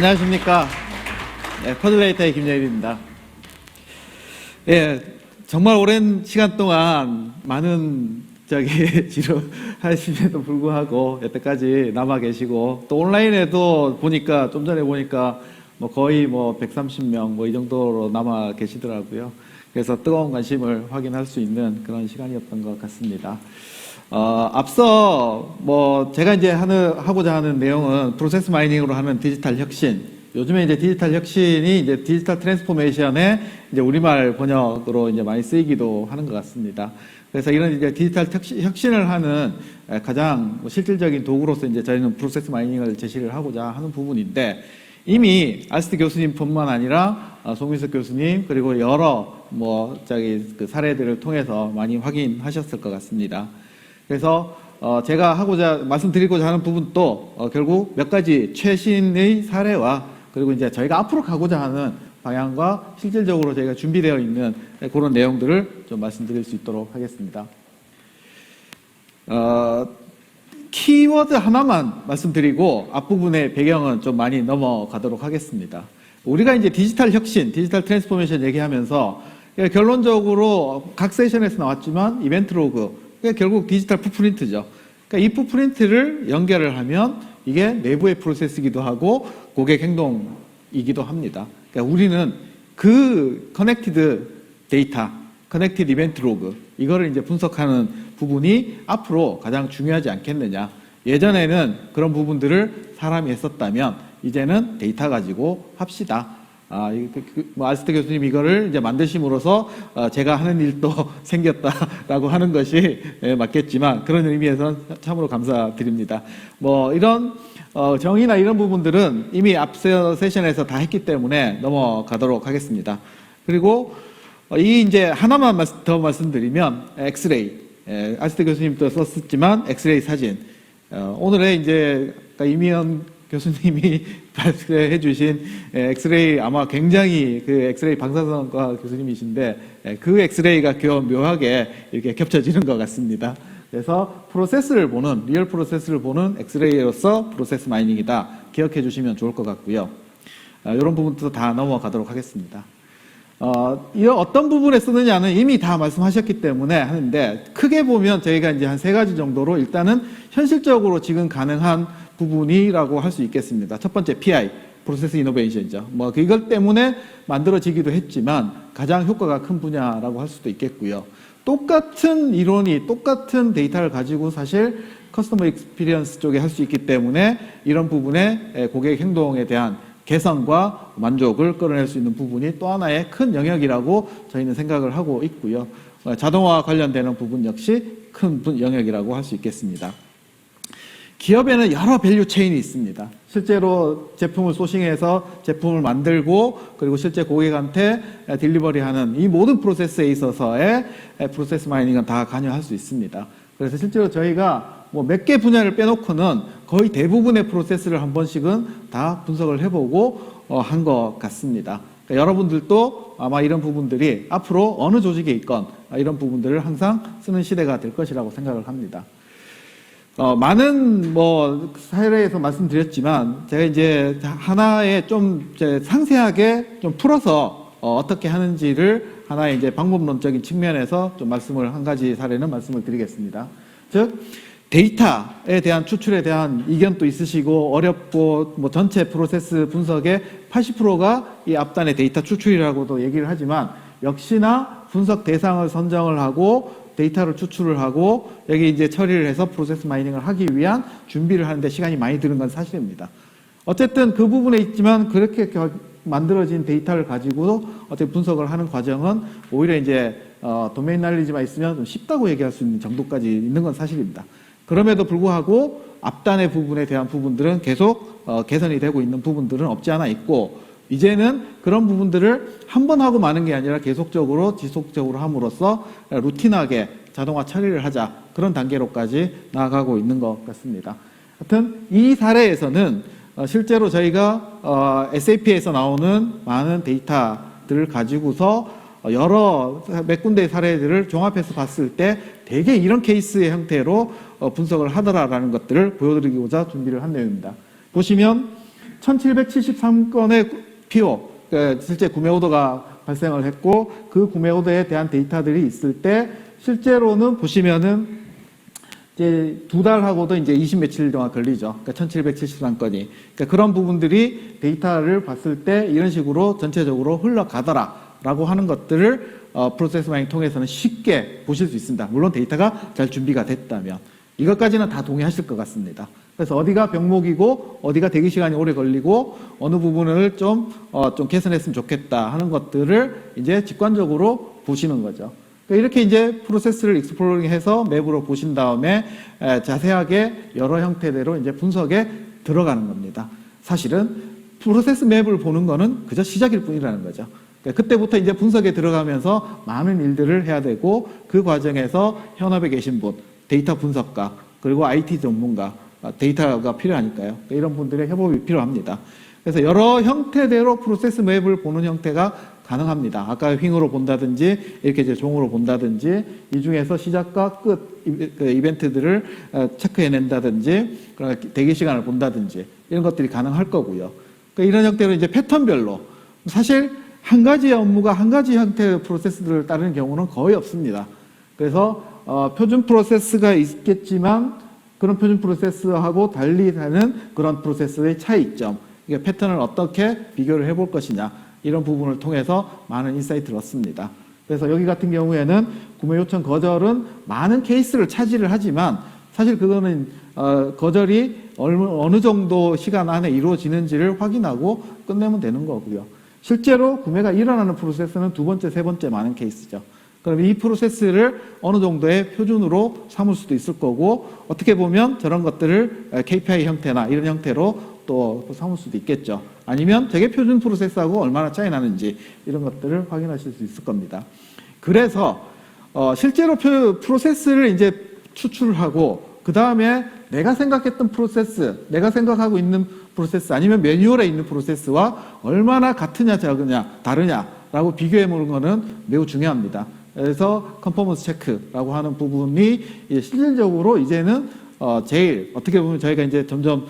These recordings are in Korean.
안녕하십니까. 코드레이터의 김여일입니다. 정말 오랜 시간 동안 많은 지루하심에도 불구하고 여태까지 남아 계시고, 또 온라인에도 보니까, 좀 전에 보니까 거의 130명 이 정도로 남아 계시더라고요. 그래서 뜨거운 관심을 확인할 수 있는 그런 시간이었던 것 같습니다. 앞서 제가 이제 하고자 하는 내용은 프로세스 마이닝으로 하는 디지털 혁신. 요즘에 이제 디지털 혁신이 이제 디지털 트랜스포메이션의 이제 우리말 번역으로 이제 많이 쓰이기도 하는 것 같습니다. 그래서 이런 이제 디지털 혁신을 하는 가장 실질적인 도구로서 이제 저희는 프로세스 마이닝을 제시를 하고자 하는 부분인데, 이미 알스트 교수님뿐만 아니라 송민석 교수님 그리고 여러 그 사례들을 통해서 많이 확인하셨을 것 같습니다. 그래서 제가 말씀드리고자 하는 부분도 결국 몇 가지 최신의 사례와 그리고 이제 저희가 앞으로 가고자 하는 방향과 실질적으로 저희가 준비되어 있는 그런 내용들을 좀 말씀드릴 수 있도록 하겠습니다. 키워드 하나만 말씀드리고 앞부분의 배경은 좀 많이 넘어가도록 하겠습니다. 우리가 이제 디지털 혁신, 디지털 트랜스포메이션 얘기하면서 결론적으로 각 세션에서 나왔지만 이벤트 로그, 결국 디지털 풋프린트죠. 그러니까 이 풋프린트를 연결을 하면 이게 내부의 프로세스이기도 하고 고객 행동이기도 합니다. 그러니까 우리는 그 커넥티드 데이터, 커넥티드 이벤트 로그, 이거를 이제 분석하는 부분이 앞으로 가장 중요하지 않겠느냐. 예전에는 그런 부분들을 사람이 했었다면 이제는 데이터 가지고 합시다. 알스트 교수님 이거를 이제 만드심으로써 제가 하는 일도 생겼다라고 하는 것이 맞겠지만, 그런 의미에서는 참으로 감사드립니다. 이런 정의나 이런 부분들은 이미 앞서 세션에서 다 했기 때문에 넘어가도록 하겠습니다. 그리고 이제 하나만 더 말씀드리면 엑스레이, 알스트 교수님도 썼었지만 엑스레이 사진. 오늘의 이제 이미연 교수님이 발표해 주신 엑스레이, 아마 굉장히 그 엑스레이 방사선과 교수님이신데 그 엑스레이가 묘하게 이렇게 겹쳐지는 것 같습니다. 그래서 리얼 프로세스를 보는 엑스레이로서 프로세스 마이닝이다. 기억해 주시면 좋을 것 같고요. 이런 부분도 다 넘어가도록 하겠습니다. 이런 어떤 부분에 쓰느냐는 이미 다 말씀하셨기 때문에 하는데, 크게 보면 저희가 이제 한 3가지 정도로 일단은 현실적으로 지금 가능한 부분이라고 할 수 있겠습니다. 첫 번째 PI, 프로세스 이노베이션이죠. 이것 때문에 만들어지기도 했지만 가장 효과가 큰 분야라고 할 수도 있겠고요. 똑같은 이론이 똑같은 데이터를 가지고 사실 커스터머 익스피리언스 쪽에 할 수 있기 때문에 이런 부분에 고객 행동에 대한 개선과 만족을 끌어낼 수 있는 부분이 또 하나의 큰 영역이라고 저희는 생각을 하고 있고요. 자동화 관련되는 부분 역시 큰 영역이라고 할 수 있겠습니다. 기업에는 여러 밸류 체인이 있습니다. 실제로 제품을 소싱해서 제품을 만들고 그리고 실제 고객한테 딜리버리하는 이 모든 프로세스에 있어서의 프로세스 마이닝은 다 관여할 수 있습니다. 그래서 실제로 저희가 몇 개 분야를 빼놓고는 거의 대부분의 프로세스를 한 번씩은 다 분석을 해보고 한 것 같습니다. 그러니까 여러분들도 아마 이런 부분들이 앞으로 어느 조직에 있건 이런 부분들을 항상 쓰는 시대가 될 것이라고 생각을 합니다. 많은 사례에서 말씀드렸지만 제가 이제 하나의 좀 상세하게 좀 풀어서 어떻게 하는지를 하나의 이제 방법론적인 측면에서 좀 한 가지 사례는 말씀을 드리겠습니다. 즉, 데이터에 대한 추출에 대한 이견도 있으시고 어렵고 전체 프로세스 분석의 80%가 이 앞단의 데이터 추출이라고도 얘기를 하지만, 역시나 분석 대상을 선정을 하고 데이터를 추출을 하고 여기 이제 처리를 해서 프로세스 마이닝을 하기 위한 준비를 하는데 시간이 많이 드는 건 사실입니다. 어쨌든 그 부분에 있지만 그렇게 만들어진 데이터를 가지고 어떻게 분석을 하는 과정은 오히려 이제 도메인 날리지만 있으면 좀 쉽다고 얘기할 수 있는 정도까지 있는 건 사실입니다. 그럼에도 불구하고 앞단의 부분에 대한 부분들은 계속 개선이 되고 있는 부분들은 없지 않아 있고, 이제는 그런 부분들을 한 번 하고 마는 게 아니라 계속적으로 지속적으로 함으로써 루틴하게 자동화 처리를 하자, 그런 단계로까지 나아가고 있는 것 같습니다. 하여튼 이 사례에서는 실제로 저희가 SAP에서 나오는 많은 데이터들을 가지고서 몇 군데의 사례들을 종합해서 봤을 때 되게 이런 케이스의 형태로 분석을 하더라라는 것들을 보여드리고자 준비를 한 내용입니다. 보시면 1773건의 PO, 실제 구매 오더가 발생을 했고 그 구매 오더에 대한 데이터들이 있을 때 실제로는 보시면은 이제 2달하고도 이제 20 며칠 동안 걸리죠. 그러니까 1773건이. 그러니까 그런 부분들이 데이터를 봤을 때 이런 식으로 전체적으로 흘러가더라라고 하는 것들을 프로세스 마이닝 통해서는 쉽게 보실 수 있습니다. 물론 데이터가 잘 준비가 됐다면. 이것까지는 다 동의하실 것 같습니다. 그래서 어디가 병목이고 어디가 대기 시간이 오래 걸리고 어느 부분을 좀 개선했으면 좋겠다 하는 것들을 이제 직관적으로 보시는 거죠. 그러니까 이렇게 이제 프로세스를 익스플로링해서 맵으로 보신 다음에 자세하게 여러 형태대로 이제 분석에 들어가는 겁니다. 사실은 프로세스 맵을 보는 거는 그저 시작일 뿐이라는 거죠. 그러니까 그때부터 이제 분석에 들어가면서 많은 일들을 해야 되고 그 과정에서 현업에 계신 분, 데이터 분석가, 그리고 IT 전문가, 데이터가 필요하니까요. 그러니까 이런 분들의 협업이 필요합니다. 그래서 여러 형태대로 프로세스 맵을 보는 형태가 가능합니다. 아까 휭으로 본다든지 이렇게 이제 종으로 본다든지 이 중에서 시작과 끝 이벤트들을 체크해낸다든지 대기 시간을 본다든지 이런 것들이 가능할 거고요. 그러니까 이런 형태로 이제 패턴별로 사실 한 가지 업무가 한 가지 형태의 프로세스들을 따르는 경우는 거의 없습니다. 그래서 표준 프로세스가 있겠지만 그런 표준 프로세스하고 달리 하는 그런 프로세스의 차이점, 이게 패턴을 어떻게 비교를 해볼 것이냐 이런 부분을 통해서 많은 인사이트를 얻습니다. 그래서 여기 같은 경우에는 구매 요청 거절은 많은 케이스를 차지를 하지만 사실 그거는 거절이 어느 정도 시간 안에 이루어지는지를 확인하고 끝내면 되는 거고요. 실제로 구매가 일어나는 프로세스는 두 번째, 세 번째 많은 케이스죠. 그럼 이 프로세스를 어느 정도의 표준으로 삼을 수도 있을 거고 어떻게 보면 저런 것들을 KPI 형태나 이런 형태로 또 삼을 수도 있겠죠. 아니면 저게 표준 프로세스하고 얼마나 차이 나는지 이런 것들을 확인하실 수 있을 겁니다. 그래서 실제로 프로세스를 이제 추출하고 그 다음에 내가 생각했던 프로세스, 내가 생각하고 있는 프로세스 아니면 매뉴얼에 있는 프로세스와 얼마나 같으냐 적으냐 다르냐라고 비교해 보는 거는 매우 중요합니다. 그래서 컨퍼런스 체크라고 하는 부분이 실질적으로 이제는 제일 어떻게 보면 저희가 이제 점점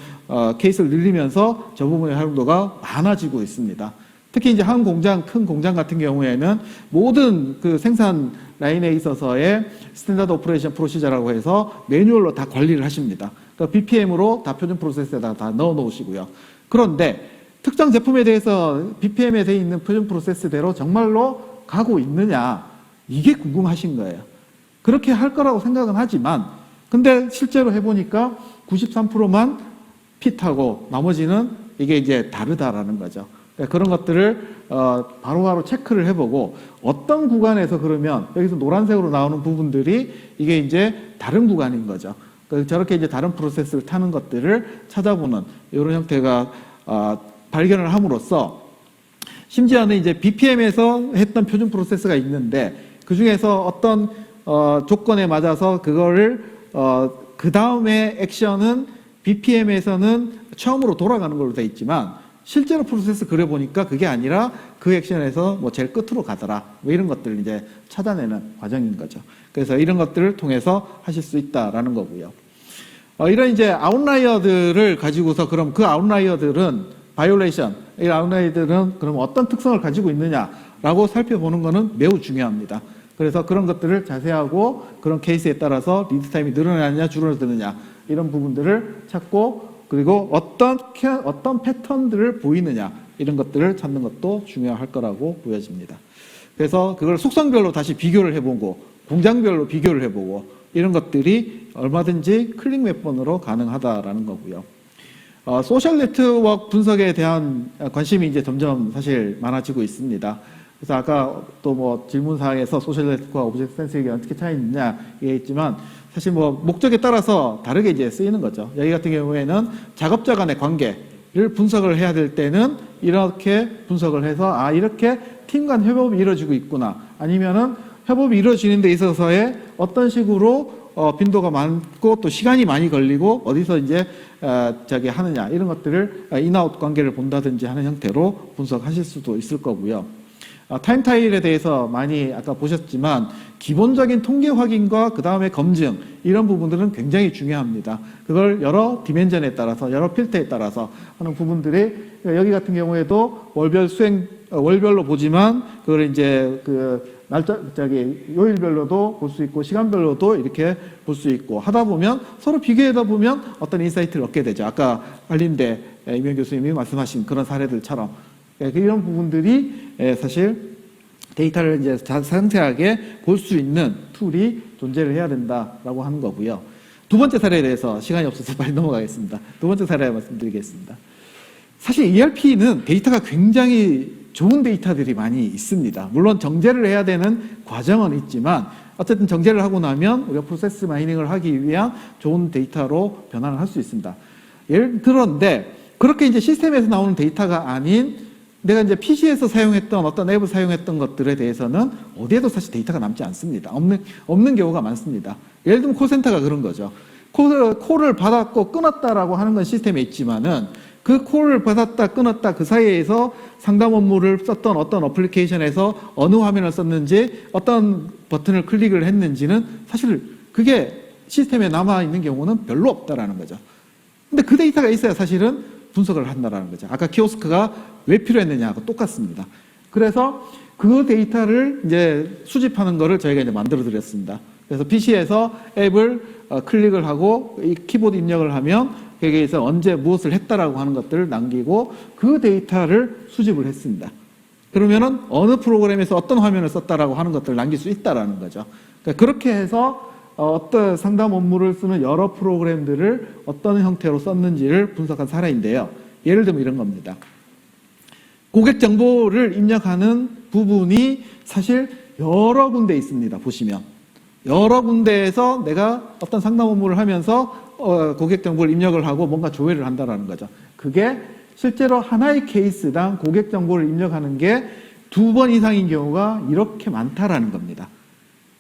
케이스를 늘리면서 저 부분의 활용도가 많아지고 있습니다. 특히 이제 한 공장, 큰 공장 같은 경우에는 모든 그 생산 라인에 있어서의 스탠다드 오퍼레이션 프로시저라고 해서 매뉴얼로 다 관리를 하십니다. 그러니까 BPM으로 다 표준 프로세스에다가 다 넣어 놓으시고요. 그런데 특정 제품에 대해서 BPM에 되어 있는 표준 프로세스대로 정말로 가고 있느냐 이게 궁금하신 거예요. 그렇게 할 거라고 생각은 하지만 근데 실제로 해보니까 93%만 핏하고 나머지는 이게 이제 다르다라는 거죠. 그러니까 그런 것들을 바로바로 체크를 해보고 어떤 구간에서 그러면 여기서 노란색으로 나오는 부분들이 이게 이제 다른 구간인 거죠. 그러니까 저렇게 이제 다른 프로세스를 타는 것들을 찾아보는 이런 형태가 발견을 함으로써 심지어는 이제 BPM에서 했던 표준 프로세스가 있는데 그 중에서 어떤 조건에 맞아서 그거를 그 다음에 액션은 BPM에서는 처음으로 돌아가는 걸로 돼 있지만 실제로 프로세스 그려보니까 그게 아니라 그 액션에서 뭐 제일 끝으로 가더라. 뭐 이런 것들을 이제 찾아내는 과정인 거죠. 그래서 이런 것들을 통해서 하실 수 있다라는 거고요. 이런 이제 아웃라이어들을 가지고서 그럼 그 아웃라이어들은 바이올레이션, 이 아웃라이어들은 그럼 어떤 특성을 가지고 있느냐라고 살펴보는 것은 매우 중요합니다. 그래서 그런 것들을 자세하고 그런 케이스에 따라서 리드 타임이 늘어나느냐 줄어드느냐 이런 부분들을 찾고 그리고 어떤 패턴들을 보이느냐 이런 것들을 찾는 것도 중요할 거라고 보여집니다. 그래서 그걸 속성별로 다시 비교를 해보고 공장별로 비교를 해보고 이런 것들이 얼마든지 클릭 몇 번으로 가능하다라는 거고요. 소셜 네트워크 분석에 대한 관심이 이제 점점 사실 많아지고 있습니다. 그래서 아까 또 뭐 질문사항에서 소셜 네트워크와 오브젝트 센서링이 어떻게 차이 있느냐 얘기했지만 사실 뭐 목적에 따라서 다르게 이제 쓰이는 거죠. 여기 같은 경우에는 작업자 간의 관계를 분석을 해야 될 때는 이렇게 분석을 해서 이렇게 팀 간 협업이 이루어지고 있구나. 아니면은 협업이 이루어지는 데 있어서의 어떤 식으로 빈도가 많고 또 시간이 많이 걸리고 어디서 이제 하느냐 이런 것들을 인아웃 관계를 본다든지 하는 형태로 분석하실 수도 있을 거고요. 타임 타일에 대해서 많이 아까 보셨지만 기본적인 통계 확인과 그 다음에 검증 이런 부분들은 굉장히 중요합니다. 그걸 여러 디멘전에 따라서 여러 필터에 따라서 하는 부분들이 여기 같은 경우에도 월별로 보지만 그걸 이제 요일별로도 볼 수 있고 시간별로도 이렇게 볼 수 있고 하다 보면 서로 비교하다 보면 어떤 인사이트를 얻게 되죠. 아까 한림대 이명 교수님이 말씀하신 그런 사례들처럼 이런 부분들이 사실 데이터를 이제 상세하게 볼 수 있는 툴이 존재를 해야 된다라고 하는 거고요. 두 번째 사례에 대해서 시간이 없어서 빨리 넘어가겠습니다. 두 번째 사례 말씀드리겠습니다. 사실 ERP는 데이터가 굉장히 좋은 데이터들이 많이 있습니다. 물론 정제를 해야 되는 과정은 있지만 어쨌든 정제를 하고 나면 우리가 프로세스 마이닝을 하기 위한 좋은 데이터로 변환을 할 수 있습니다. 예를 들었는데 그렇게 이제 시스템에서 나오는 데이터가 아닌 내가 이제 PC에서 사용했던 어떤 앱을 사용했던 것들에 대해서는 어디에도 사실 데이터가 남지 않습니다. 없는 경우가 많습니다. 예를 들면 콜센터가 그런 거죠. 콜을 받았고 끊었다라고 하는 건 시스템에 있지만은 그 콜을 받았다 끊었다 그 사이에서 상담 업무를 썼던 어떤 어플리케이션에서 어느 화면을 썼는지 어떤 버튼을 클릭을 했는지는 사실 그게 시스템에 남아있는 경우는 별로 없다라는 거죠. 근데 그 데이터가 있어야 사실은 분석을 한다라는 거죠. 아까 키오스크가 왜 필요했느냐하고 똑같습니다. 그래서 그 데이터를 이제 수집하는 거를 저희가 이제 만들어 드렸습니다. 그래서 PC에서 앱을 클릭을 하고 이 키보드 입력을 하면 거기에서 언제 무엇을 했다라고 하는 것들을 남기고 그 데이터를 수집을 했습니다. 그러면은 어느 프로그램에서 어떤 화면을 썼다라고 하는 것들을 남길 수 있다라는 거죠. 그러니까 그렇게 해서 어떤 상담 업무를 쓰는 여러 프로그램들을 어떤 형태로 썼는지를 분석한 사례인데요. 예를 들면 이런 겁니다. 고객 정보를 입력하는 부분이 사실 여러 군데 있습니다. 보시면 여러 군데에서 내가 어떤 상담 업무를 하면서 고객 정보를 입력을 하고 뭔가 조회를 한다라는 거죠. 그게 실제로 하나의 케이스당 고객 정보를 입력하는 게 2번 이상인 경우가 이렇게 많다라는 겁니다.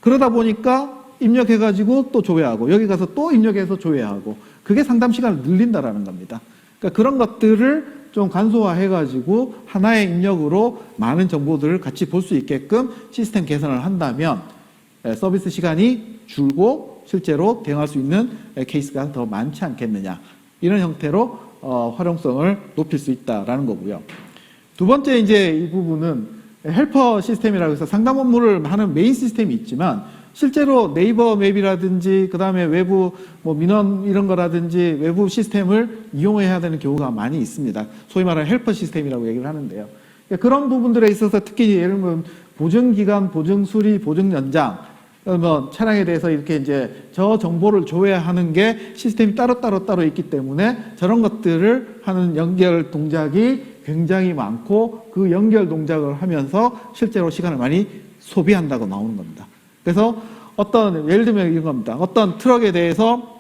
그러다 보니까 입력해가지고 또 조회하고 여기 가서 또 입력해서 조회하고 그게 상담 시간을 늘린다라는 겁니다. 그러니까 그런 것들을 좀 간소화해가지고 하나의 입력으로 많은 정보들을 같이 볼 수 있게끔 시스템 개선을 한다면 서비스 시간이 줄고 실제로 대응할 수 있는 케이스가 더 많지 않겠느냐 이런 형태로 활용성을 높일 수 있다라는 거고요. 두 번째 이제 이 부분은 헬퍼 시스템이라고 해서 상담 업무를 하는 메인 시스템이 있지만 실제로 네이버 맵이라든지 그 다음에 외부 뭐 민원 이런 거라든지 외부 시스템을 이용해야 되는 경우가 많이 있습니다. 소위 말하는 헬퍼 시스템이라고 얘기를 하는데요. 그런 부분들에 있어서 특히 예를 들면 보증 기간, 보증 수리, 보증 연장 뭐 차량에 대해서 이렇게 이제 저 정보를 조회하는 게 시스템이 따로 있기 때문에 저런 것들을 하는 연결 동작이 굉장히 많고 그 연결 동작을 하면서 실제로 시간을 많이 소비한다고 나오는 겁니다. 그래서 예를 들면 이런 겁니다. 어떤 트럭에 대해서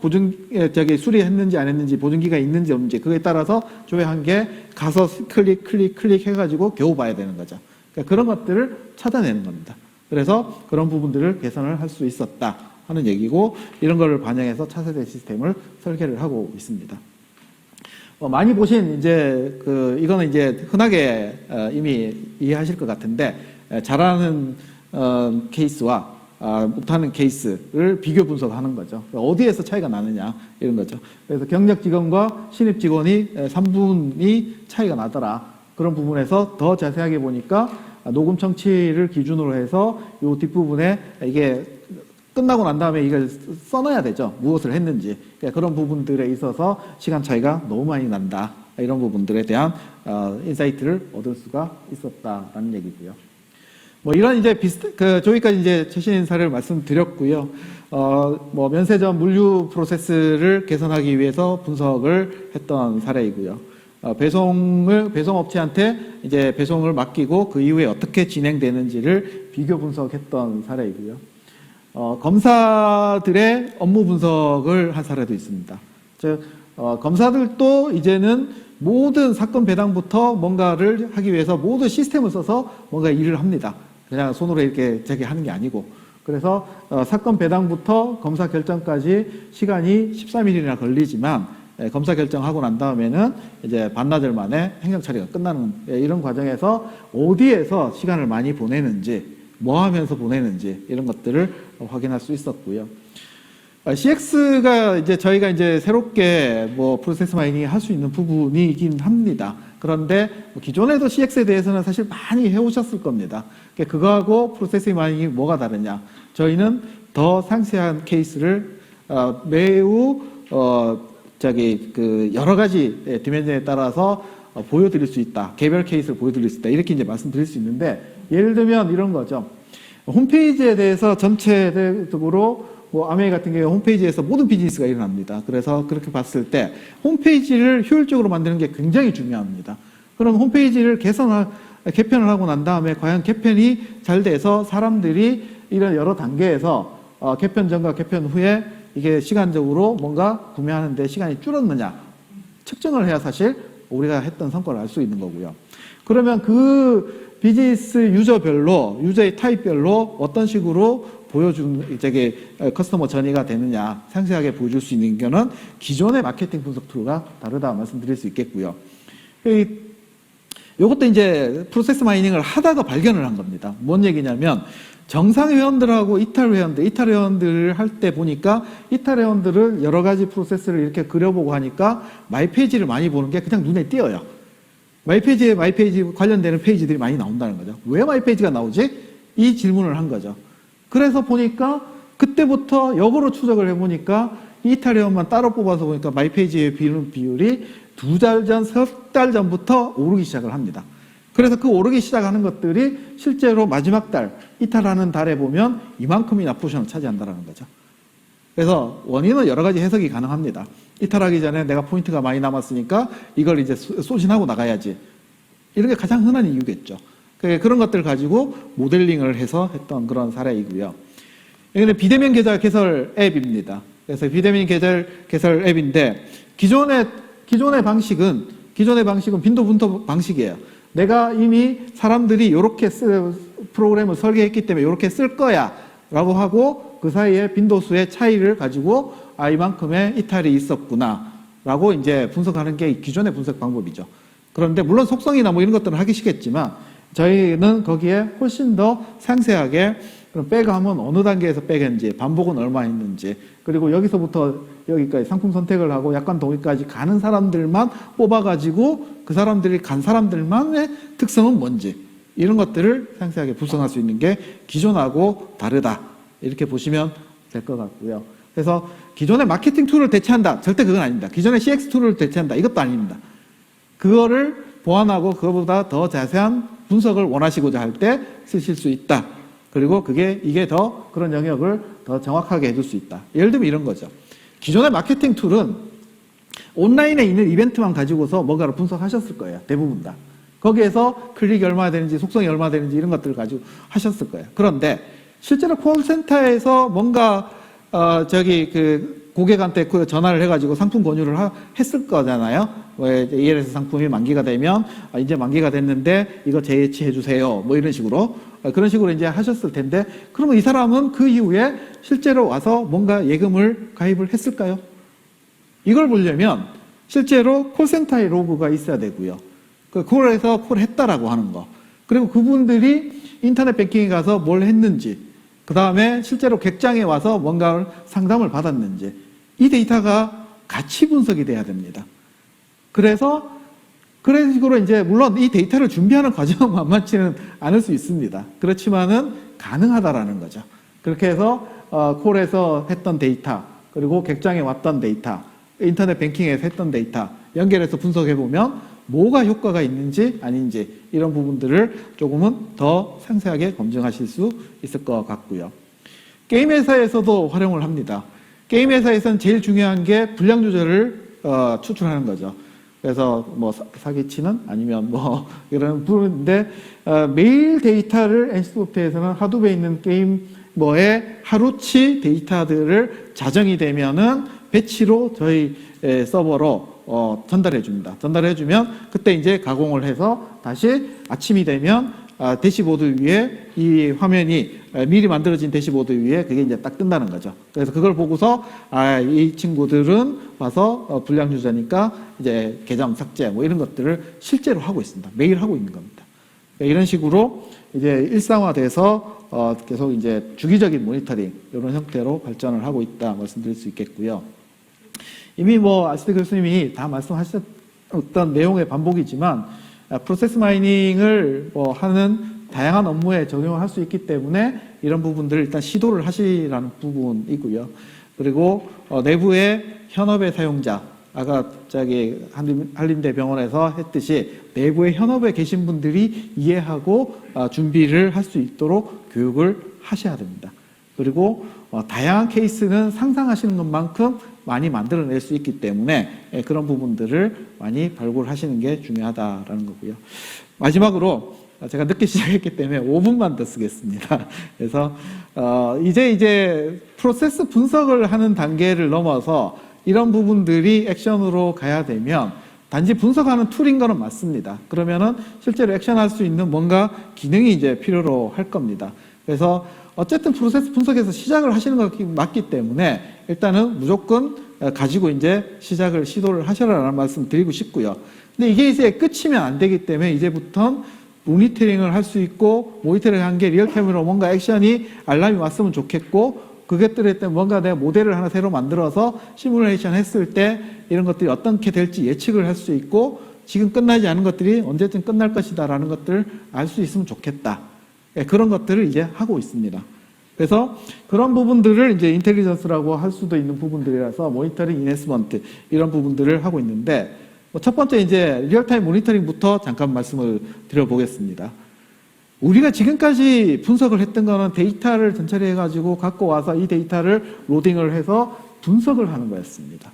수리했는지 안 했는지, 보증기가 있는지 없는지, 그거에 따라서 조회한 게 가서 클릭 해가지고 겨우 봐야 되는 거죠. 그러니까 그런 것들을 찾아내는 겁니다. 그래서 그런 부분들을 개선을 할 수 있었다 하는 얘기고, 이런 거를 반영해서 차세대 시스템을 설계를 하고 있습니다. 많이 보신 이거는 이제 흔하게 이미 이해하실 것 같은데, 잘하는 케이스와 못하는 케이스를 비교 분석하는 거죠. 어디에서 차이가 나느냐 이런 거죠. 그래서 경력 직원과 신입 직원이 3분이 차이가 나더라. 그런 부분에서 더 자세하게 보니까 녹음 청취를 기준으로 해서 이 뒷부분에 이게 끝나고 난 다음에 이걸 써놔야 되죠. 무엇을 했는지. 그러니까 그런 부분들에 있어서 시간 차이가 너무 많이 난다. 이런 부분들에 대한 인사이트를 얻을 수가 있었다라는 얘기고요. 이런 저기까지 이제 최신 사례를 말씀드렸고요. 면세점 물류 프로세스를 개선하기 위해서 분석을 했던 사례이고요. 배송업체한테 이제 배송을 맡기고 그 이후에 어떻게 진행되는지를 비교 분석했던 사례이고요. 검사들의 업무 분석을 한 사례도 있습니다. 검사들도 이제는 모든 사건 배당부터 뭔가를 하기 위해서 모든 시스템을 써서 뭔가 일을 합니다. 그냥 손으로 이렇게 하는 게 아니고. 그래서 사건 배당부터 검사 결정까지 시간이 13일이나 걸리지만 검사 결정하고 난 다음에는 이제 반나절 만에 행정 처리가 끝나는 이런 과정에서 어디에서 시간을 많이 보내는지 뭐 하면서 보내는지 이런 것들을 확인할 수 있었고요. CX가 이제 저희가 이제 새롭게 뭐 프로세스 마이닝 할 수 있는 부분이긴 합니다. 그런데 기존에도 CX에 대해서는 사실 많이 해오셨을 겁니다. 그거하고 프로세스 마이닝이 뭐가 다르냐? 저희는 더 상세한 케이스를 매우 여러 가지 디멘전에 따라서 보여드릴 수 있다. 개별 케이스를 보여드릴 수 있다. 이렇게 이제 말씀드릴 수 있는데, 예를 들면 이런 거죠. 홈페이지에 대해서 전체적으로 아메이 같은 경우에 홈페이지에서 모든 비즈니스가 일어납니다. 그래서 그렇게 봤을 때 홈페이지를 효율적으로 만드는 게 굉장히 중요합니다. 그럼 홈페이지를 개편을 하고 난 다음에 과연 개편이 잘 돼서 사람들이 이런 여러 단계에서 개편 전과 개편 후에 이게 시간적으로 뭔가 구매하는데 시간이 줄었느냐 측정을 해야 사실 우리가 했던 성과를 알 수 있는 거고요. 그러면 그 비즈니스 유저별로, 유저의 타입별로 어떤 식으로 커스터머 전이가 되느냐 상세하게 보여줄 수 있는 거는 기존의 마케팅 분석 툴과 다르다 말씀드릴 수 있겠고요. 이것도 이제 프로세스 마이닝을 하다가 발견을 한 겁니다. 뭔 얘기냐면 정상 회원들하고 이탈 회원들을 할 때 보니까 이탈 회원들을 여러 가지 프로세스를 이렇게 그려보고 하니까 마이 페이지를 많이 보는 게 그냥 눈에 띄어요. 마이 페이지 관련되는 페이지들이 많이 나온다는 거죠. 왜 마이 페이지가 나오지? 이 질문을 한 거죠. 그래서 보니까 그때부터 역으로 추적을 해보니까 이탈 회원만 따로 뽑아서 보니까 마이 페이지의 비율이 2달 전, 3달 전부터 오르기 시작을 합니다. 그래서 그 오르기 시작하는 것들이 실제로 마지막 달, 이탈하는 달에 보면 이만큼이나 포션을 차지한다는 거죠. 그래서 원인은 여러 가지 해석이 가능합니다. 이탈하기 전에 내가 포인트가 많이 남았으니까 이걸 이제 소진하고 나가야지. 이런 게 가장 흔한 이유겠죠. 그런 것들 가지고 모델링을 해서 했던 그런 사례이고요. 여기는 비대면 계좌 개설 앱입니다. 그래서 비대면 계좌 개설 앱인데 기존의 방식은 빈도 분석 방식이에요. 내가 이미 사람들이 이렇게 프로그램을 설계했기 때문에 이렇게 쓸 거야 라고 하고 그 사이에 빈도수의 차이를 가지고 이만큼의 이탈이 있었구나 라고 이제 분석하는 게 기존의 분석 방법이죠. 그런데 물론 속성이나 뭐 이런 것들은 하기 쉽겠지만 저희는 거기에 훨씬 더 상세하게 그럼 백하면 어느 단계에서 백인지, 반복은 얼마 있는지, 그리고 여기서부터 여기까지 상품 선택을 하고 약관 동의까지 가는 사람들만 뽑아가지고 그 사람들이 간 사람들만의 특성은 뭔지 이런 것들을 상세하게 분석할 수 있는 게 기존하고 다르다. 이렇게 보시면 될 것 같고요. 그래서 기존의 마케팅 툴을 대체한다. 절대 그건 아닙니다. 기존의 CX 툴을 대체한다. 이것도 아닙니다. 그거를 보완하고 그거보다 더 자세한 분석을 원하시고자 할 때 쓰실 수 있다. 그리고 이게 더 그런 영역을 더 정확하게 해줄 수 있다. 예를 들면 이런 거죠. 기존의 마케팅 툴은 온라인에 있는 이벤트만 가지고서 뭔가를 분석하셨을 거예요. 대부분 다. 거기에서 클릭이 얼마나 되는지, 속성이 얼마나 되는지 이런 것들을 가지고 하셨을 거예요. 그런데 실제로 콜센터에서 뭔가 고객한테 전화를 해가지고 상품 권유를 했을 거잖아요. ELS 상품이 만기가 되면 이제 만기가 됐는데 이거 재해치해 주세요. 뭐 이런 식으로 그런 식으로 이제 하셨을 텐데 그러면 이 사람은 그 이후에 실제로 와서 뭔가 예금을 가입을 했을까요? 이걸 보려면 실제로 콜센터의 로그가 있어야 되고요. 그 콜에서 콜했다라고 하는 거. 그리고 그분들이 인터넷 뱅킹에 가서 뭘 했는지, 그 다음에 실제로 객장에 와서 뭔가 상담을 받았는지, 이 데이터가 같이 분석이 돼야 됩니다. 그런 식으로 이제 물론 이 데이터를 준비하는 과정은 만만치는 않을 수 있습니다. 그렇지만은 가능하다라는 거죠. 그렇게 해서 콜에서 했던 데이터, 그리고 객장에 왔던 데이터, 인터넷 뱅킹에서 했던 데이터 연결해서 분석해 보면 뭐가 효과가 있는지 아닌지 이런 부분들을 조금은 더 상세하게 검증하실 수 있을 것 같고요. 게임 회사에서도 활용을 합니다. 게임 회사에서는 제일 중요한 게 분량 조절을 추출하는 거죠. 그래서 뭐 사기치는 아니면 뭐 이런 부분인데 매일 데이터를 NC소프트에서는 하드웨어에 있는 게임 뭐의 하루치 데이터들을 자정이 되면은 배치로 저희 서버로 전달해 줍니다. 전달해 주면 그때 이제 가공을 해서 다시 아침이 되면 대시보드 위에 이 화면이 미리 만들어진 대시보드 위에 그게 이제 딱 뜬다는 거죠. 그래서 그걸 보고서 이 친구들은 와서 불량 유저니까 이제 계정 삭제 뭐 이런 것들을 실제로 하고 있습니다. 매일 하고 있는 겁니다. 이런 식으로 이제 일상화돼서 계속 이제 주기적인 모니터링 이런 형태로 발전을 하고 있다 말씀드릴 수 있겠고요. 이미 뭐 아시드 교수님이 다 말씀하셨던 내용의 반복이지만 프로세스 마이닝을 뭐 하는 다양한 업무에 적용할 수 있기 때문에 이런 부분들을 일단 시도를 하시라는 부분이고요. 그리고 내부의 현업의 사용자, 아까 저기 한림대병원에서 했듯이 내부의 현업에 계신 분들이 이해하고 준비를 할 수 있도록 교육을 하셔야 됩니다. 그리고 다양한 케이스는 상상하시는 것만큼 많이 만들어낼 수 있기 때문에 그런 부분들을 많이 발굴하시는 게 중요하다라는 거고요. 마지막으로 제가 늦게 시작했기 때문에 5분만 더 쓰겠습니다. 그래서 이제 프로세스 분석을 하는 단계를 넘어서 이런 부분들이 액션으로 가야 되면 단지 분석하는 툴인 거는 맞습니다. 그러면은 실제로 액션할 수 있는 뭔가 기능이 이제 필요로 할 겁니다. 그래서 어쨌든 프로세스 분석에서 시작을 하시는 것 맞기 때문에 일단은 무조건 가지고 이제 시도를 하셔라라는 말씀 드리고 싶고요. 근데 이게 이제 끝이면 안 되기 때문에 이제부터는 모니터링을 할 수 있고 모니터링 한 게 리얼타임으로 뭔가 액션이 알람이 왔으면 좋겠고 그것들에 때문에 뭔가 내가 모델을 하나 새로 만들어서 시뮬레이션 했을 때 이런 것들이 어떻게 될지 예측을 할 수 있고 지금 끝나지 않은 것들이 언제든 끝날 것이다라는 것들을 알 수 있으면 좋겠다. 그런 것들을 이제 하고 있습니다. 그래서 그런 부분들을 이제 인텔리전스라고 할 수도 있는 부분들이라서 모니터링 인해스먼트 이런 부분들을 하고 있는데 첫 번째 이제 리얼타임 모니터링부터 잠깐 말씀을 드려보겠습니다. 우리가 지금까지 분석을 했던 거는 데이터를 전처리 해가지고 갖고 와서 이 데이터를 로딩을 해서 분석을 하는 거였습니다.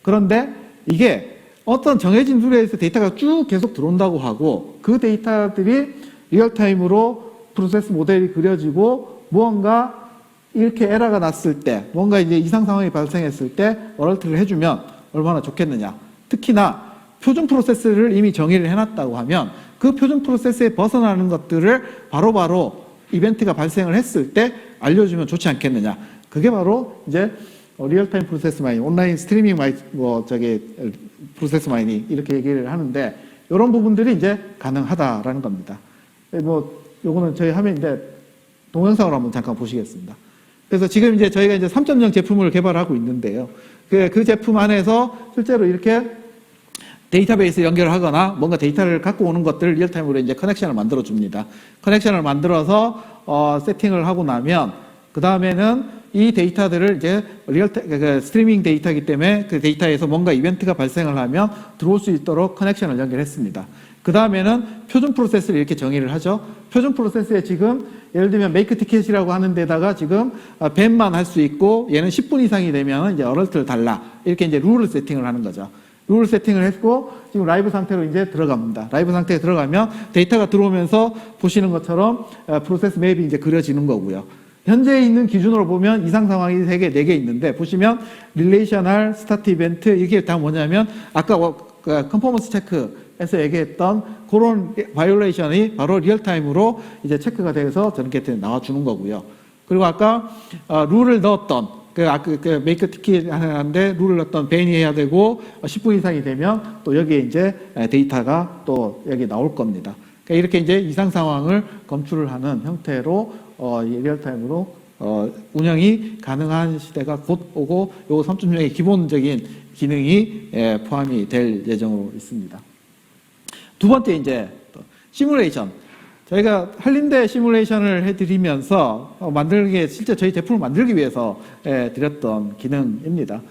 그런데 이게 어떤 정해진 룰에서 데이터가 쭉 계속 들어온다고 하고 그 데이터들이 리얼타임으로 프로세스 모델이 그려지고 무언가 이렇게 에러가 났을 때 뭔가 이제 이상 상황이 발생했을 때 어럴트를 해주면 얼마나 좋겠느냐. 특히나 표준 프로세스를 이미 정의를 해놨다고 하면 그 표준 프로세스에 벗어나는 것들을 바로바로 이벤트가 발생을 했을 때 알려주면 좋지 않겠느냐. 그게 바로 이제 리얼타임 프로세스 마이닝, 온라인 스트리밍 프로세스 마이닝 이렇게 얘기를 하는데 이런 부분들이 이제 가능하다라는 겁니다. 요거는 저희 화면인데 동영상으로 한번 잠깐 보시겠습니다. 그래서 지금 이제 저희가 이제 3.0 제품을 개발하고 있는데요. 그 제품 안에서 실제로 이렇게 데이터베이스 연결을 하거나 뭔가 데이터를 갖고 오는 것들을 리얼타임으로 이제 커넥션을 만들어 줍니다. 커넥션을 만들어서 세팅을 하고 나면 그 다음에는 이 데이터들을 이제 스트리밍 데이터이기 때문에 그 데이터에서 뭔가 이벤트가 발생을 하면 들어올 수 있도록 커넥션을 연결했습니다. 그 다음에는 표준 프로세스를 이렇게 정의를 하죠. 표준 프로세스에 지금 예를 들면 메이크 티켓이라고 하는 데다가 지금 밴만 할 수 있고 얘는 10분 이상이 되면 이제 어럴트를 달라. 이렇게 이제 룰을 세팅을 하는 거죠. 룰 세팅을 했고 지금 라이브 상태로 이제 들어갑니다. 라이브 상태에 들어가면 데이터가 들어오면서 보시는 것처럼 프로세스 맵이 이제 그려지는 거고요. 현재 있는 기준으로 보면 이상 상황이 3개, 4개 있는데 보시면 릴레이셔널, 스타트 이벤트 이게 다 뭐냐면 아까 컨퍼먼스 체크에서 얘기했던 그런 바이올레이션이 바로 리얼타임으로 이제 체크가 돼서 저렇게 나와주는 거고요. 그리고 아까 룰을 넣었던 메이크 티켓 하는데 룰을 넣었던 밴이 해야 되고 10분 이상이 되면 또 여기에 이제 데이터가 또 여기 나올 겁니다. 그러니까 이렇게 이제 이상 상황을 검출을 하는 형태로 리얼타임으로 운영이 가능한 시대가 곧 오고 요 3.0의 기본적인 기능이 포함이 될 예정으로 있습니다. 두 번째 이제 시뮬레이션. 저희가 한림대 시뮬레이션을 해드리면서 실제 저희 제품을 만들기 위해서 드렸던 기능입니다.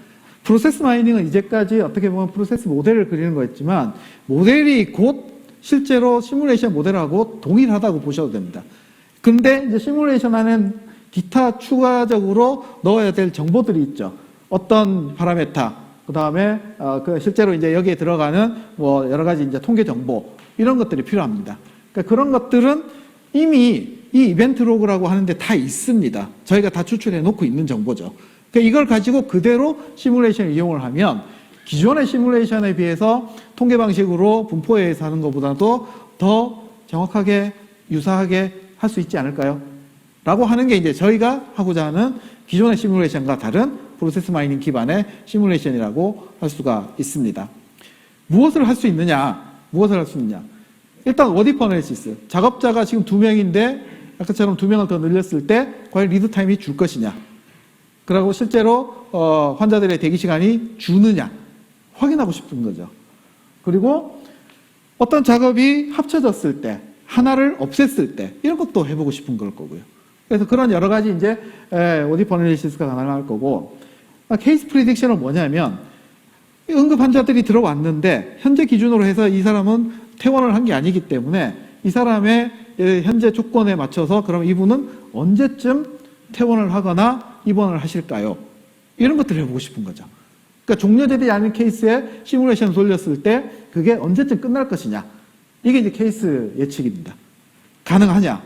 프로세스 마이닝은 이제까지 어떻게 보면 프로세스 모델을 그리는 거였지만 모델이 곧 실제로 시뮬레이션 모델하고 동일하다고 보셔도 됩니다. 근데 이제 시뮬레이션 안엔 기타 추가적으로 넣어야 될 정보들이 있죠. 어떤 파라메타, 그 다음에 실제로 이제 여기에 들어가는 여러 가지 이제 통계 정보 이런 것들이 필요합니다. 그러니까 그런 것들은 이미 이 이벤트 로그라고 하는데 다 있습니다. 저희가 다 추출해 놓고 있는 정보죠. 그러니까 이걸 가지고 그대로 시뮬레이션을 이용을 하면 기존의 시뮬레이션에 비해서 통계 방식으로 분포해서 하는 것보다도 더 정확하게 유사하게 할 수 있지 않을까요? 라고 하는 게 이제 저희가 하고자 하는 기존의 시뮬레이션과 다른 프로세스 마이닝 기반의 시뮬레이션이라고 할 수가 있습니다. 무엇을 할 수 있느냐? 일단 워디프 어널리시스. 작업자가 지금 2명인데 아까처럼 2명을 더 늘렸을 때 과연 리드 타임이 줄 것이냐. 그리고 실제로 환자들의 대기 시간이 주느냐 확인하고 싶은 거죠. 그리고 어떤 작업이 합쳐졌을 때 하나를 없앴을 때 이런 것도 해보고 싶은 걸 거고요. 그래서 그런 여러 가지 이제 워디프 어널리시스가 가능할 거고, 케이스 프리딕션은 뭐냐면 응급 환자들이 들어왔는데 현재 기준으로 해서 이 사람은 퇴원을 한 게 아니기 때문에 이 사람의 현재 조건에 맞춰서 그럼 이분은 언제쯤 퇴원을 하거나 입원을 하실까요? 이런 것들을 해보고 싶은 거죠. 그러니까 종료되지 않은 케이스에 시뮬레이션을 돌렸을 때 그게 언제쯤 끝날 것이냐. 이게 이제 케이스 예측입니다. 가능하냐?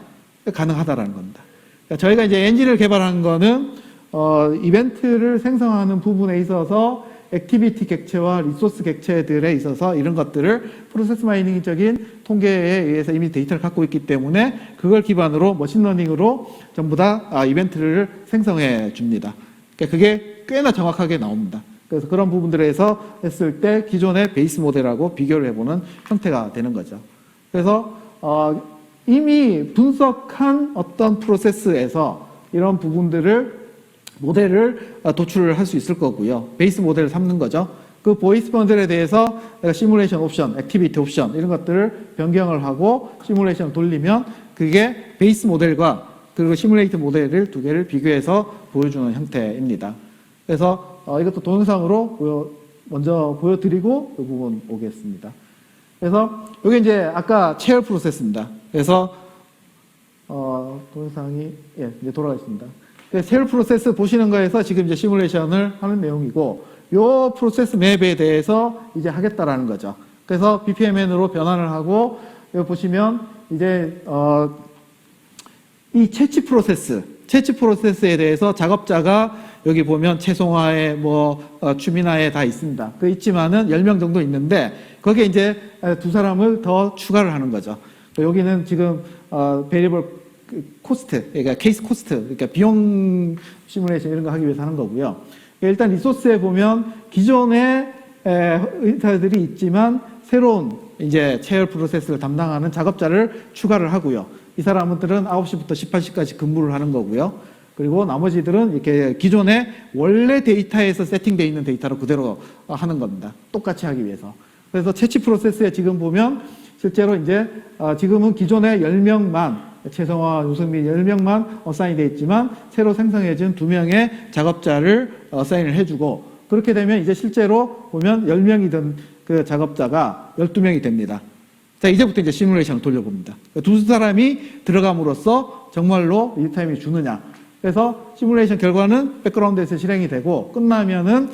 가능하다라는 겁니다. 그러니까 저희가 이제 엔진을 개발한 거는 이벤트를 생성하는 부분에 있어서 액티비티 객체와 리소스 객체들에 있어서 이런 것들을 프로세스 마이닝적인 통계에 의해서 이미 데이터를 갖고 있기 때문에 그걸 기반으로 머신러닝으로 전부 다 이벤트를 생성해 줍니다. 그러니까 그게 꽤나 정확하게 나옵니다. 그래서 그런 부분들에서 했을 때 기존의 베이스 모델하고 비교를 해보는 형태가 되는 거죠. 그래서 이미 분석한 어떤 프로세스에서 이런 부분들을 모델을 도출을 할 수 있을 거고요. 베이스 모델을 삼는 거죠. 그 베이스 모델에 대해서 내가 시뮬레이션 옵션, 액티비티 옵션 이런 것들을 변경을 하고 시뮬레이션을 돌리면 그게 베이스 모델과 그리고 시뮬레이트 모델을 두 개를 비교해서 보여주는 형태입니다. 그래서 이것도 동영상으로 먼저 보여드리고 이 부분 오겠습니다. 그래서 이게 이제 아까 체열 프로세스입니다. 그래서 동영상이 이제 돌아가겠습니다. 체열 프로세스 보시는 거에서 지금 이제 시뮬레이션을 하는 내용이고, 요 프로세스 맵에 대해서 이제 하겠다라는 거죠. 그래서 BPMN으로 변환을 하고, 여기 보시면 이제 이 채취 프로세스에 대해서 작업자가 여기 보면 최송화에 추민화에 다 있습니다. 그 있지만은 10명 정도 있는데 거기에 이제 두 사람을 더 추가를 하는 거죠. 여기는 지금 베리얼 코스트, 그러니까 케이스 코스트, 그러니까 비용 시뮬레이션 이런 거 하기 위해서 하는 거고요. 일단 리소스에 보면 기존의 의사들이 있지만 새로운 이제 체열 프로세스를 담당하는 작업자를 추가를 하고요. 이 사람들은 9시부터 18시까지 근무를 하는 거고요. 그리고 나머지들은 이렇게 기존의 원래 데이터에서 세팅되어 있는 데이터로 그대로 하는 겁니다. 똑같이 하기 위해서. 그래서 채취 프로세스에 지금 보면 실제로 이제 지금은 기존의 10명만 최성화, 유승민 10명만 어사인이 되어 있지만 새로 생성해진 2명의 작업자를 어사인을 해주고, 그렇게 되면 이제 실제로 보면 10명이던 그 작업자가 12명이 됩니다. 자, 이제부터 이제 시뮬레이션을 돌려봅니다. 두 사람이 들어감으로써 정말로 리타임이 주느냐. 그래서 시뮬레이션 결과는 백그라운드에서 실행이 되고 끝나면은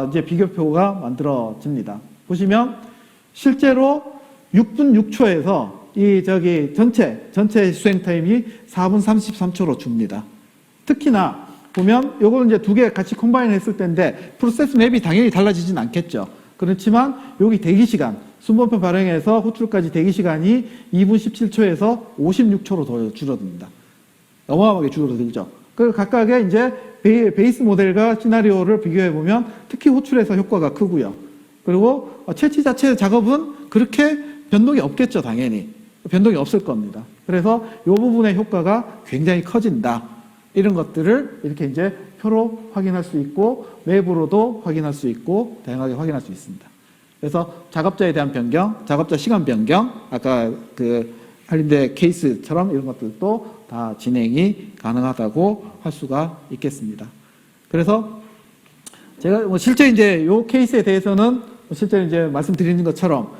이제 비교표가 만들어집니다. 보시면 실제로 6분 6초에서 전체 수행 타임이 4분 33초로 줍니다. 특히나 보면 요걸 이제 두 개 같이 컴바인 했을 때인데 프로세스 맵이 당연히 달라지진 않겠죠. 그렇지만 여기 대기 시간, 순번표 발행에서 호출까지 대기 시간이 2분 17초에서 56초로 더 줄어듭니다. 어마어마하게 줄어들죠. 그 각각의 이제 베이스 모델과 시나리오를 비교해 보면 특히 호출에서 효과가 크고요. 그리고 채취 자체 작업은 그렇게 변동이 없겠죠, 당연히. 변동이 없을 겁니다. 그래서 이 부분의 효과가 굉장히 커진다. 이런 것들을 이렇게 이제 표로 확인할 수 있고, 맵으로도 확인할 수 있고, 다양하게 확인할 수 있습니다. 그래서 작업자에 대한 변경, 작업자 시간 변경, 아까 그 한림대 케이스처럼 이런 것들도 다 진행이 가능하다고 할 수가 있겠습니다. 그래서 제가 실제 이제 요 케이스에 대해서는 실제 이제 말씀드리는 것처럼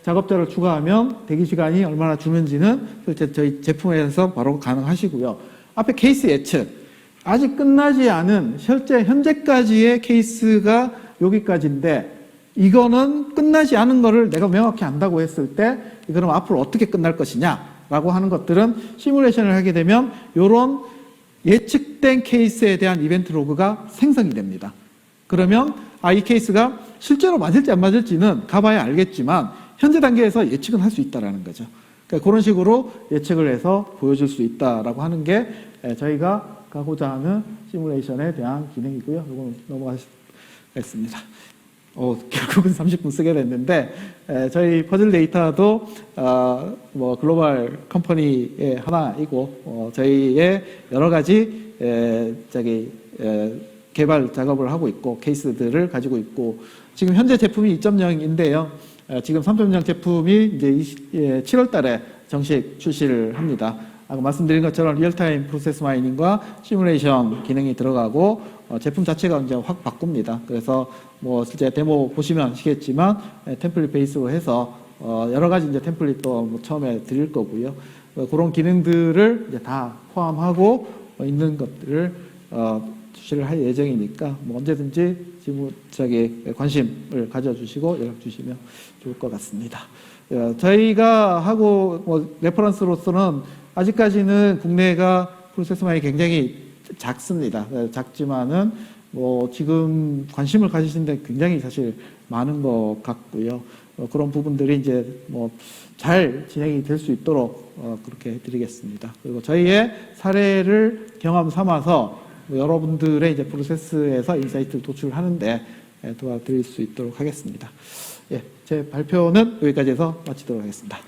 작업자를 추가하면 대기 시간이 얼마나 주는지는 실제 저희 제품에서 바로 가능하시고요. 앞에 케이스 예측, 아직 끝나지 않은 실제 현재까지의 케이스가 여기까지인데 이거는 끝나지 않은 거를 내가 명확히 안다고 했을 때 그럼 앞으로 어떻게 끝날 것이냐라고 하는 것들은 시뮬레이션을 하게 되면 이런 예측된 케이스에 대한 이벤트 로그가 생성이 됩니다. 그러면 이 케이스가 실제로 맞을지 안 맞을지는 가봐야 알겠지만 현재 단계에서 예측은 할 수 있다는 거죠. 그러니까 그런 식으로 예측을 해서 보여줄 수 있다라고 하는 게 저희가 가고자 하는 시뮬레이션에 대한 기능이고요. 이거 넘어가겠습니다. 결국 결국은 30분 쓰게 됐는데, 저희 퍼즐 데이터도 뭐 글로벌 컴퍼니의 하나이고, 저희의 여러 가지 개발 작업을 하고 있고 케이스들을 가지고 있고, 지금 현재 제품이 2.0인데요. 지금 3.0 제품이 이제 7월 달에 정식 출시를 합니다. 아까 말씀드린 것처럼 리얼타임 프로세스 마이닝과 시뮬레이션 기능이 들어가고, 제품 자체가 이제 확 바꿉니다. 그래서 뭐 실제 데모 보시면 아시겠지만 템플릿 베이스로 해서 여러 가지 이제 템플릿도 뭐 처음에 드릴 거고요. 그런 기능들을 이제 다 포함하고 있는 것들을 출시를 할 예정이니까 뭐 언제든지 지금 관심을 가져주시고 연락 주시면 좋을 것 같습니다. 저희가 하고 뭐 레퍼런스로서는 아직까지는 국내가 프로세스 마이닝이 굉장히 작습니다. 작지만은 뭐 지금 관심을 가지신 데 굉장히 사실 많은 것 같고요. 그런 부분들이 이제 뭐 잘 진행이 될 수 있도록 그렇게 해드리겠습니다. 그리고 저희의 사례를 경험 삼아서 여러분들의 이제 프로세스에서 인사이트를 도출하는데 도와드릴 수 있도록 하겠습니다. 예, 제 발표는 여기까지 해서 마치도록 하겠습니다.